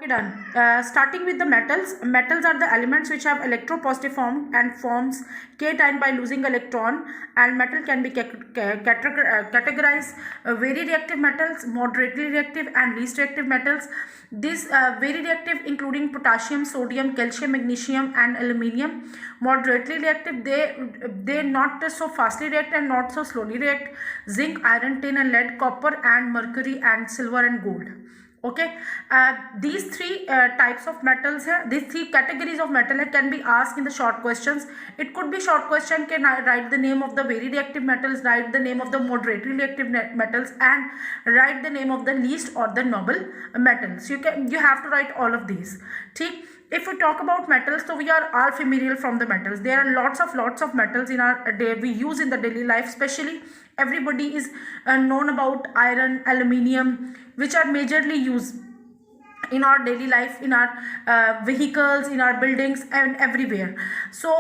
Done. Starting with the metals. Metals are the elements which have electropositive form and forms cation by losing electron, and metal can be categorized very reactive metals, moderately reactive, and least reactive metals. These very reactive including potassium, sodium, calcium, magnesium, and aluminium. Moderately reactive, they not so fastly react and not so slowly react. Zinc, iron, tin, and lead, copper, and mercury, and silver, and gold. Okay, these three types of metals hai, these three categories of metal hai, can be asked in the short questions. It could be short question, can I write the name of the very reactive metals, write the name of the moderately reactive metals, and write the name of the least or the noble metals. You have to write all of these. ठीक. If we talk about metals, so we are all familiar from the metals. There are lots of metals in our day we use in the daily life. Especially everybody is known about iron, aluminium, which are majorly used in our daily life, in our vehicles, in our buildings, and everywhere. So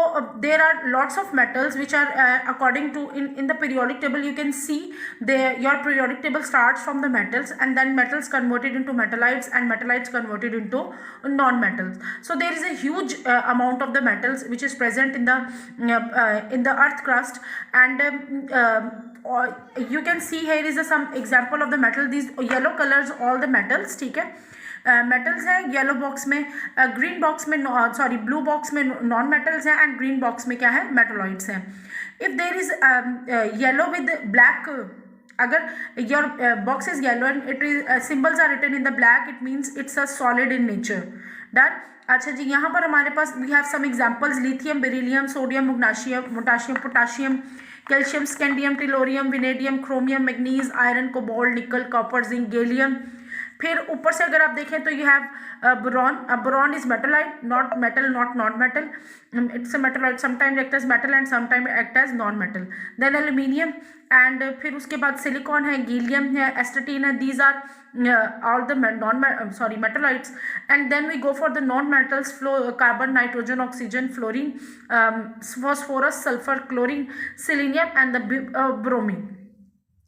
there are lots of metals which are according to in the periodic table. You can see your periodic table starts from the metals, and then metals converted into metallites, and metallites converted into non-metals. So there is a huge amount of the metals which is present in the earth crust, and you can see here is some example of the metal. These yellow colors all the metals. ठीक है, metals है yellow box में, green box में sorry blue box में non metals हैं, and green box में क्या है, मेटलॉइड्स हैं. If there is yellow with black, अगर your box is yellow and it is symbols are written in the black, it means it's a solid in nature. Done. अच्छा जी, यहाँ पर हमारे पास we have some examples: lithium, beryllium, sodium, magnesium, potassium, calcium, scandium, टिलोरियम, vanadium, chromium, manganese, iron, cobalt, nickel, copper, zinc, gallium. फिर ऊपर से अगर आप देखें तो you have boron. Boron is metalloid, not metal, not non metal. It's a metalloid, sometime act as metal and sometime act as non metal. Then aluminium, and फिर उसके बाद सिलिकॉन है, गीलियम है, एस्टेटीन है. These are all the metallites. And then we go for the non-metals: carbon, nitrogen, oxygen, fluorine, phosphorus, sulfur, chlorine, selenium, and the bromine.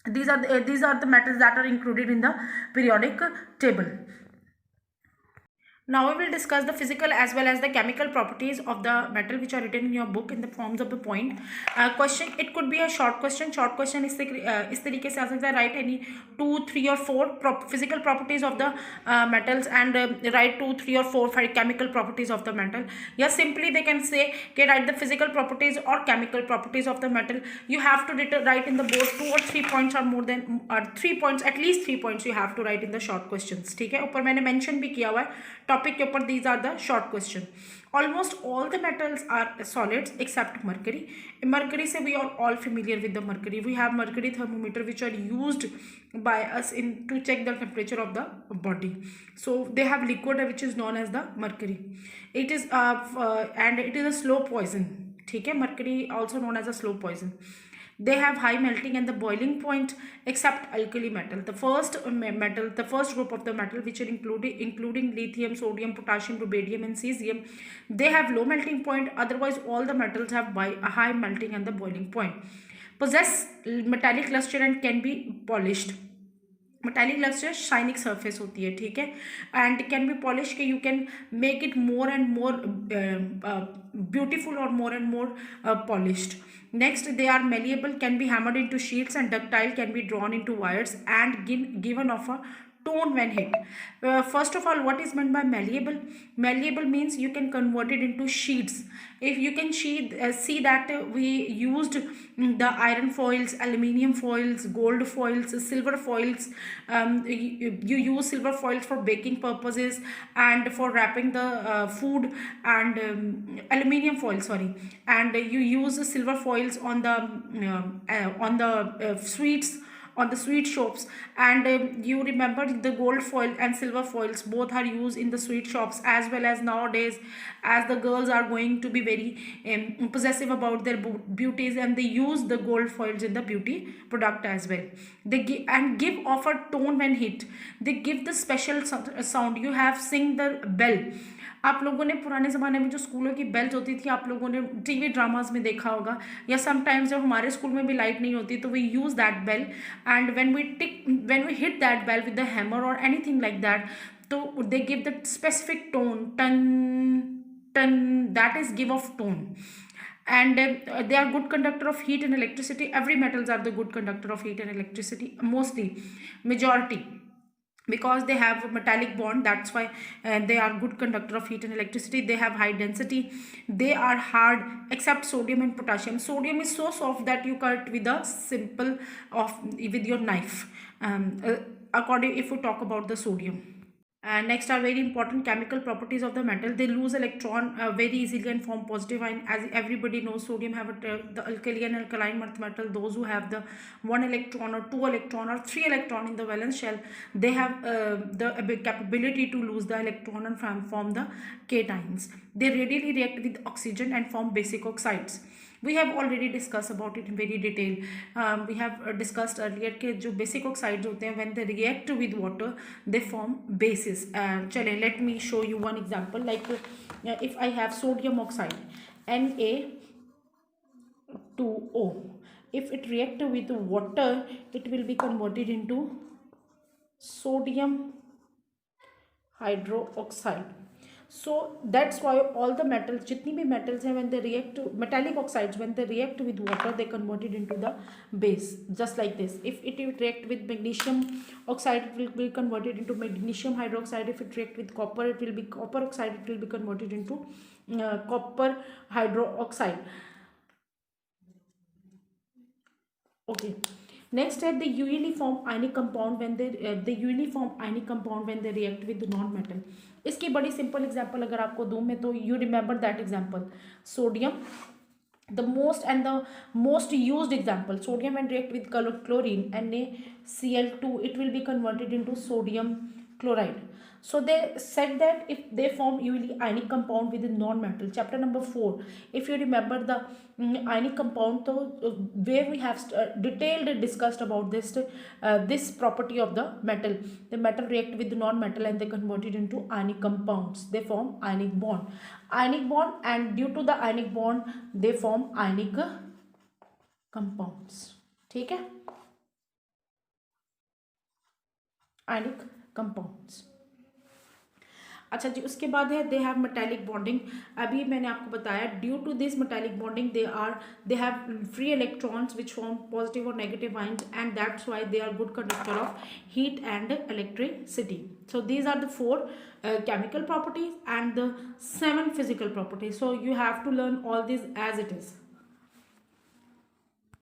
These are the metals that are included in the periodic table. Now we will discuss the physical as well as the chemical properties of the metal which are written in your book in the forms of the point. Question, it could be a short question. Short question इस तरीके से आ सकता है: write any 2, 3 or 4 physical properties of the metals, and write 2, 3 or 4 chemical properties of the metal. Yeah, simply they can say, okay, write the physical properties or chemical properties of the metal. You have to write in the board 2 or 3 points, or more than 3 points, at least 3 points you have to write in the short questions. ठीक है, ऊपर मैंने mention भी किया हुआ है topic के ऊपर. These are the short question. Almost all the metals are solids except mercury. Mercury से we are all familiar with the mercury. We have mercury thermometer which are used by us in to check the temperature of the body. So they have liquid which is known as the mercury. It is and it is a slow poison. ठीक है, mercury also known as a slow poison. They have high melting and the boiling point except alkali metal. The first group of the metal which are including lithium, sodium, potassium, rubidium, and cesium, they have low melting point. Otherwise all the metals have a high melting and the boiling point. Possess metallic luster and can be polished. Metallic lustre shining surface होती है. ठीक है, and can be polish के you can make it more and more beautiful और more polished. Next, they are malleable, can be hammered into sheets, and ductile, can be drawn into wires and given off a tone when hit. First of all, what is meant by malleable? Malleable means you can convert it into sheets. If you can see that we used the iron foils, aluminium foils, gold foils, silver foils. You use silver foils for baking purposes and for wrapping the food, and aluminium foil, sorry, and you use silver foils on the sweets, on the sweet shops. And you remember the gold foil and silver foils both are used in the sweet shops, as well as nowadays, as the girls are going to be very possessive about their beauties, and they use the gold foils in the beauty product as well. They give off a tone when hit. They give the special sound. You have sing the bell. आप लोगों ने पुराने ज़माने में जो स्कूलों की bells होती थी, आप लोगों ने टीवी ड्रामाज में देखा होगा, या समटाइम्स जब हमारे स्कूल में भी लाइट नहीं होती तो we use that bell, and when we hit that bell with the hammer और anything like that, So they give the specific tone, ton, ton, that is give of tone. And they are good conductor of heat and electricity. Every metals are the good conductor of heat and electricity, mostly, majority, because they have a metallic bond. That's why they are good conductor of heat and electricity. They have high density, they are hard, except sodium and potassium. Sodium is so soft that you cut with a simple of with your knife, according, if we talk about the sodium. Next are very important chemical properties of the metal. They lose electron very easily and form positive ion. As everybody knows, sodium have the alkali and alkaline earth metal. Those who have the 1 electron or 2 electron or 3 electron in the valence shell, they have the capability to lose the electron and form the cations. They readily react with oxygen and form basic oxides. We have already discussed about it in very detail. We have discussed earlier कि जो basic oxides होते हैं, when they react with water they form bases. चले, let me show you one example. Like if I have sodium oxide Na2O, if it react with water it will be converted into sodium hydroxide. So that's why all the metals, jitni bhi metals hai, when they react to metallic oxides, when they react with water they convert it into the base, just like this. If it will react with magnesium oxide it will be converted into magnesium hydroxide. If it react with copper it will be copper oxide, it will be converted into copper hydroxide. Okay, next है the uniform ionic compound when they uniform ionic compound when they react with the non metal. इसकी बड़ी simple example अगर आपको दूं मैं, तो you remember that example, sodium, the most used example. Sodium when react with chlorine NaCl2 it will be converted into sodium chloride. So they said that if they form usually ionic compound with a non-metal. Chapter number 4, if you remember the ionic compound, so where we have detailed discussed about this property of the metal. The metal react with the non-metal and they convert it into ionic compounds. They form ionic bond, and due to the ionic bond they form ionic compounds. ठीक है, ionic compounds. अच्छा जी, उसके बाद है they have metallic bonding. अभी मैंने आपको बताया due to this metallic bonding they have free electrons which form positive और negative ions, and that's why they are good conductor of heat and electricity. So these are the 4 chemical properties and the 7 physical properties. So you have to learn all these as it is.